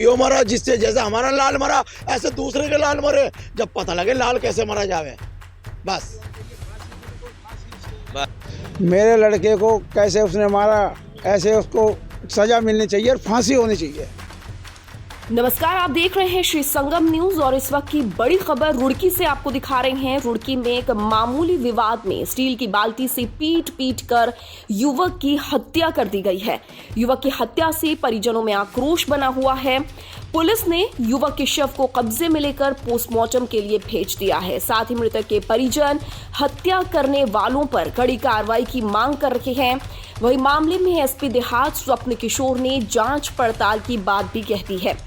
यो मरा जिससे जैसे हमारा लाल मरा ऐसे दूसरे के लाल मरे, जब पता लगे लाल कैसे मरा जावे। बस मेरे लड़के को कैसे उसने मारा, ऐसे उसको सजा मिलनी चाहिए और फांसी होनी चाहिए। नमस्कार, आप देख रहे हैं श्री संगम न्यूज और इस वक्त की बड़ी खबर रुड़की से आपको दिखा रहे हैं। रुड़की में एक मामूली विवाद में स्टील की बाल्टी से पीट कर युवक की हत्या कर दी गई है। युवक की हत्या से परिजनों में आक्रोश बना हुआ है। पुलिस ने युवक के शव को कब्जे में लेकर पोस्टमार्टम के लिए भेज दिया है। साथ ही मृतक के परिजन हत्या करने वालों पर कड़ी कार्रवाई की मांग कर रहे हैं। वही मामले में एसपी देहात स्वप्न किशोर ने जांच पड़ताल की बात भी कह दी है।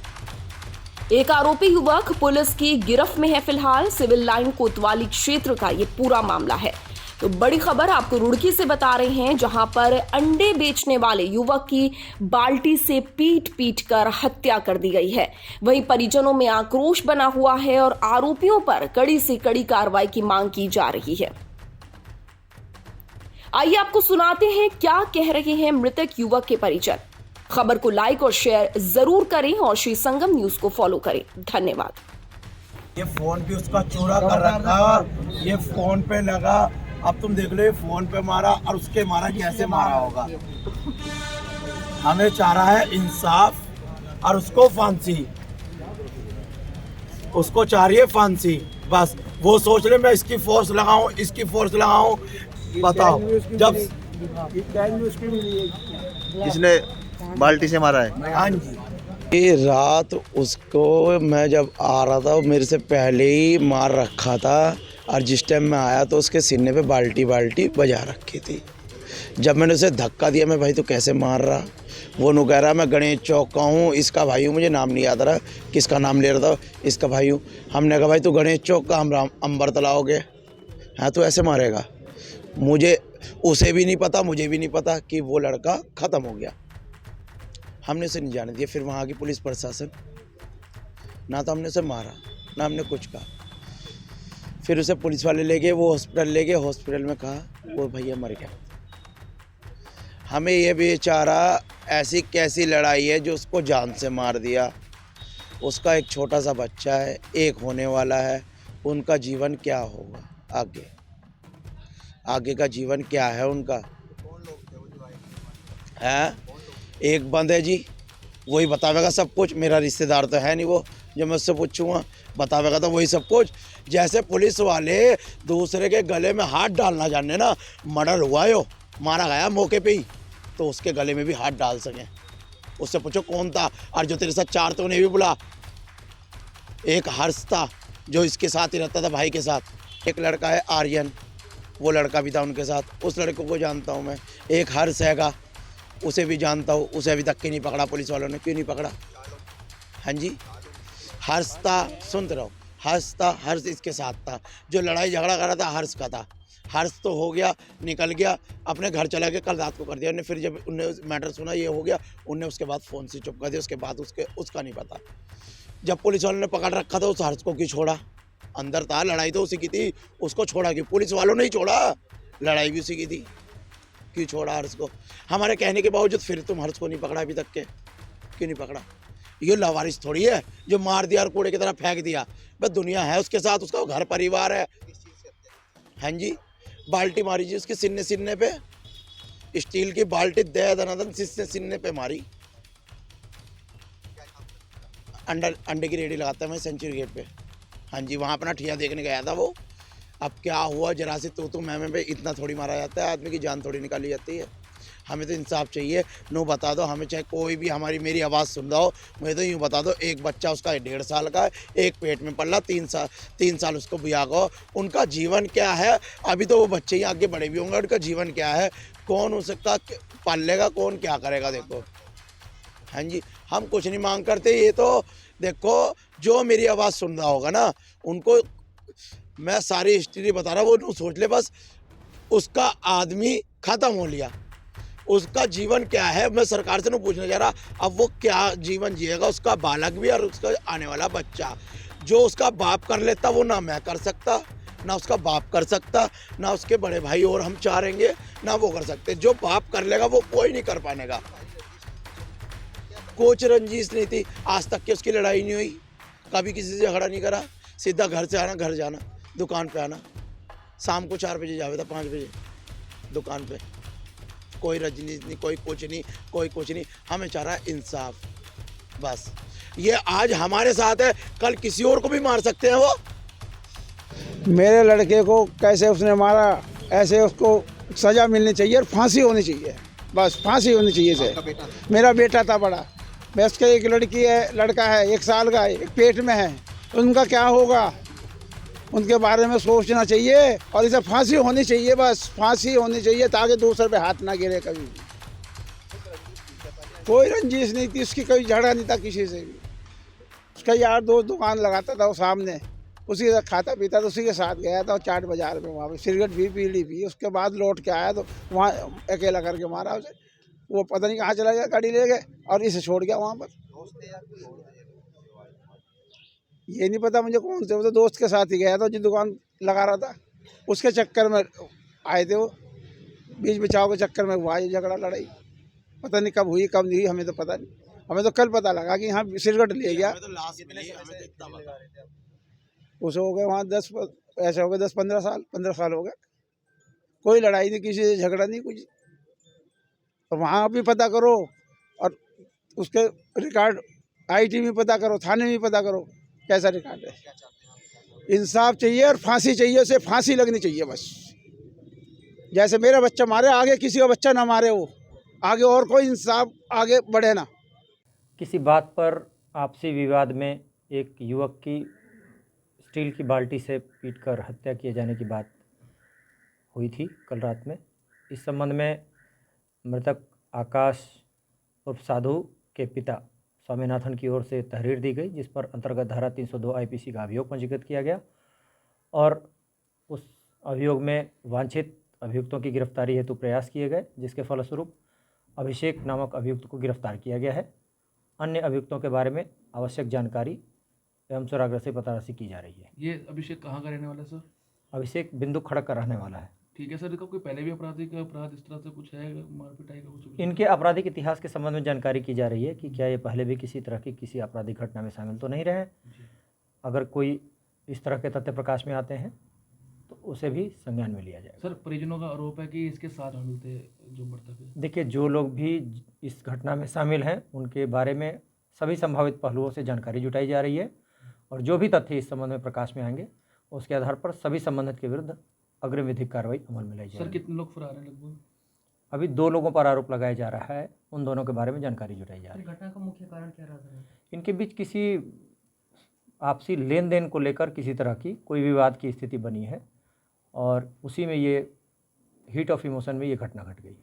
एक आरोपी युवक पुलिस की गिरफ्त में है। फिलहाल सिविल लाइन कोतवाली क्षेत्र का ये पूरा मामला है। तो बड़ी खबर आपको रुड़की से बता रहे हैं, जहां पर अंडे बेचने वाले युवक की बाल्टी से पीट कर हत्या कर दी गई है। वहीं परिजनों में आक्रोश बना हुआ है और आरोपियों पर कड़ी से कड़ी कार्रवाई की मांग की जा रही है। आइए आपको सुनाते हैं क्या कह रहे हैं मृतक युवक के परिजन। खबर को लाइक और शेयर जरूर करें और श्री संगम न्यूज को फॉलो करें। धन्यवाद। ये फोन भी उसका चोरा कर रखा, ये फोन पे लगा। अब तुम देख लो, ये फोन पे मारा और उसके मारा कैसे मारा होगा। हमें चाह रहा है इंसाफ और उसको फांसी, उसको चाह रही है फांसी। बस वो सोच ले मैं इसकी फोर्स लगाऊं, इसकी फोर्स लगाऊं। बताओ, जब जिसने बाल्टी से मारा है। हाँ जी, ये रात उसको मैं जब आ रहा था मेरे से पहले ही मार रखा था और जिस टाइम मैं आया तो उसके सीने पे बाल्टी बजा रखी थी। जब मैंने उसे धक्का दिया, मैं भाई तो कैसे मार रहा, वो नु कह रहा मैं गणेश चौक का हूँ, इसका भाई हूँ। मुझे नाम नहीं याद रहा किसका नाम ले रहा था, इसका भाई हूँ। हमने कहा भाई तू गणेश चौक का, हम अंबर तलाओगे, हाँ तो ऐसे मारेगा। मुझे उसे भी नहीं पता, मुझे भी नहीं पता कि वो लड़का ख़त्म हो गया। हमने उसे नहीं जाने दिया। फिर वहाँ की पुलिस प्रशासन, ना तो हमने उसे मारा ना हमने कुछ कहा। फिर उसे पुलिस वाले ले गए, वो हॉस्पिटल ले गए। हॉस्पिटल में कहा वो भैया मर गया। हमें ये बेचारा ऐसी कैसी लड़ाई है जो उसको जान से मार दिया। उसका एक छोटा सा बच्चा है, एक होने वाला है। उनका जीवन क्या होगा आगे का जीवन क्या है उनका? है एक बंद है जी, वही बतावेगा सब कुछ। मेरा रिश्तेदार तो है नहीं, वो जब मैं उससे पूछूंगा बतावेगा तो वही सब कुछ। जैसे पुलिस वाले दूसरे के गले में हाथ डालना जाने ना, मर्डर हुआ यो, मारा गया मौके पे ही, तो उसके गले में भी हाथ डाल सकें। उससे पूछो कौन था, और जो तेरे साथ चार तो उन्हें भी बुला। एक हर्ष था जो इसके साथ ही रहता था, भाई के साथ। एक लड़का है आर्यन, वो लड़का भी था उनके साथ, उस लड़के को जानता हूँ मैं। एक हर्ष हैगा, उसे भी जानता हूँ, उसे अभी तक के नहीं पकड़ा पुलिस वालों ने। क्यों नहीं पकड़ा? हाँ जी, हर्ष था, सुनते रहो, हर्ष था, हर्ष इसके साथ था। जो लड़ाई झगड़ा कर रहा था हर्ष का था। हर्ष तो हो गया, निकल गया, अपने घर चला गया, कल रात को कर दिया उन्हें। फिर जब उनने मैटर सुना ये हो गया, उनने उसके बाद फ़ोन से चुप कर दिया। उसके बाद उसका नहीं पता। जब पुलिस वालों ने पकड़ रखा था उस हर्ष को क्यों छोड़ा? अंदर था, लड़ाई तो उसी की थी, उसको छोड़ा क्यों? पुलिस वालों ने ही छोड़ा, लड़ाई भी उसी की थी, क्यों छोड़ा हर्ष को? हमारे कहने के बावजूद फिर तुम हर्ष को नहीं पकड़ा अभी तक के, क्यों नहीं पकड़ा? ये लावारिस थोड़ी है जो मार दिया और कूड़े की तरह फेंक दिया। बस दुनिया है उसके साथ, उसका घर परिवार है। हाँ जी, बाल्टी मारी जी उसके सिन्ने पे, स्टील की बाल्टी दे दनादन सिन्ने पे मारी। अंडे की रेडी लगाता है मैं सेंचुरी गेट पे। हाँ जी, वहाँ अपना ठिया देखने गया था वो। अब क्या हुआ, जरा से तू मैं पे इतना थोड़ी मारा जाता है, आदमी की जान थोड़ी निकाली जाती है। हमें तो इंसाफ चाहिए। नो बता दो हमें, चाहे कोई भी हमारी मेरी आवाज़ सुन रहा हो, मुझे तो यूँ बता दो। एक बच्चा उसका 1.5 साल का है, एक पेट में पल रहा, 3 साल उसको बिया को। उनका जीवन क्या है? अभी तो वो बच्चे ही आगे बड़े भी होंगे, उनका जीवन क्या है? कौन उसका पाल लेगा, कौन क्या करेगा? देखो हाँ जी, हम कुछ नहीं मांग करते। ये तो देखो, जो मेरी आवाज़ सुन रहा होगा ना, उनको मैं सारी हिस्ट्री बता रहा हूँ, वो सोच ले बस उसका आदमी ख़त्म हो लिया। उसका जीवन क्या है मैं सरकार से नहीं पूछने जा रहा। अब वो क्या जीवन जिएगा, उसका बालक भी और उसका आने वाला बच्चा। जो उसका बाप कर लेता वो ना मैं कर सकता, ना उसका बाप कर सकता, ना उसके बड़े भाई और हम चाहेंगे, ना वो कर सकते। जो बाप कर लेगा वो कोई नहीं कर पाएगा। कोच रंजिश नहीं थी, आज तक की उसकी लड़ाई नहीं हुई, कभी किसी से झगड़ा नहीं करा, सीधा घर से आना, घर जाना, दुकान पे आना, शाम को 4 बजे जावे था, 5 बजे दुकान पे। कोई रजनीश नहीं, कोई कोच नहीं, कोई कुछ नहीं, हमें चाह रहा है इंसाफ बस। ये आज हमारे साथ है, कल किसी और को भी मार सकते हैं वो। मेरे लड़के को कैसे उसने मारा, ऐसे उसको सज़ा मिलनी चाहिए और फांसी होनी चाहिए, बस फांसी होनी चाहिए से। मेरा बेटा था बड़ा, बस के एक लड़की है, लड़का है 1 साल का, एक पेट में है, उनका क्या होगा, उनके बारे में सोचना चाहिए और इसे फांसी होनी चाहिए, बस फांसी होनी चाहिए ताकि दूसरे पे हाथ ना गिरे कभी। कोई रंजिश नहीं थी उसकी, कोई झगड़ा नहीं था किसी से भी। उसका यार दोस्त दुकान लगाता था वो सामने, उसी का खाता पीता था, उसी के साथ गया था चाट बाजार में, वहाँ पे सिगरेट भी बीड़ी पी, उसके बाद लौट के आया तो वहाँ अकेला करके मारा उसे। वो पता नहीं कहाँ चला गया, गाड़ी ले गए और इसे छोड़ गया वहाँ पर। ये नहीं पता मुझे कौन से, वो तो दोस्त के साथ ही गया था जो दुकान लगा रहा था, उसके चक्कर में आए थे वो, बीच बचाव के चक्कर में हुआ ये झगड़ा लड़ाई। पता नहीं कब हुई कब नहीं हुई, हमें तो पता नहीं। हमें तो कल पता लगा कि यहाँ सिगरेट ले गया। उसे हो गए वहाँ 10 ऐसे हो गए 10-15 साल, 15 साल हो गए। कोई लड़ाई नहीं, किसी से झगड़ा नहीं, कुछ। तो वहाँ भी पता करो और उसके रिकॉर्ड आईटी में पता करो, थाने में पता करो कैसा रिकॉर्ड है। इंसाफ चाहिए और फांसी चाहिए, उसे फांसी लगनी चाहिए बस। जैसे मेरा बच्चा मारे, आगे किसी का बच्चा ना मारे, वो आगे और कोई इंसाफ आगे बढ़े ना। किसी बात पर आपसी विवाद में एक युवक की स्टील की बाल्टी से पीटकर हत्या किए जाने की बात हुई थी कल रात में। इस संबंध में मृतक आकाश उर्फ साधु के पिता स्वामीनाथन की ओर से तहरीर दी गई, जिस पर अंतर्गत धारा 302 आईपीसी का अभियोग पंजीकृत किया गया और उस अभियोग में वांछित अभियुक्तों की गिरफ्तारी हेतु प्रयास किए गए, जिसके फलस्वरूप अभिषेक नामक अभियुक्त को गिरफ्तार किया गया है। अन्य अभियुक्तों के बारे में आवश्यक जानकारी एवं सुराग से पताराशी की जा रही है। ये अभिषेक कहाँ का रहने वाला है सर? अभिषेक बिंदु खड़क का रहने वाला है। ठीक है सर, इसका कोई पहले भी आपराधिक अपराध इस तरह से कुछ है, मारपीटाई का कुछ? इनके आपराधिक इतिहास के संबंध में जानकारी की जा रही है कि क्या ये पहले भी किसी तरह की किसी आपराधिक घटना में शामिल तो नहीं रहे। अगर कोई इस तरह के तथ्य प्रकाश में आते हैं तो उसे भी संज्ञान में लिया जाएगा। सर, परिजनों का आरोप है कि इसके साथ शामिल थे जो मृतक है। देखिए, जो लोग भी इस घटना में शामिल हैं उनके बारे में सभी संभावित पहलुओं से जानकारी जुटाई जा रही है और जो भी तथ्य इस संबंध में प्रकाश में आएंगे उसके आधार पर सभी संबंधित के विरुद्ध अग्रिम विधिक कार्रवाई अमल में लाई जाएगी। सर, कितने लोग फरार हैं लगभग? अभी 2 लोगों पर आरोप लगाया जा रहा है, उन दोनों के बारे में जानकारी जुटाई जा रही है। घटना का मुख्य कारण क्या रहा है? इनके बीच किसी आपसी लेन देन को लेकर किसी तरह की कोई विवाद की स्थिति बनी है और उसी में ये हीट ऑफ इमोशन में ये घटना घट गई।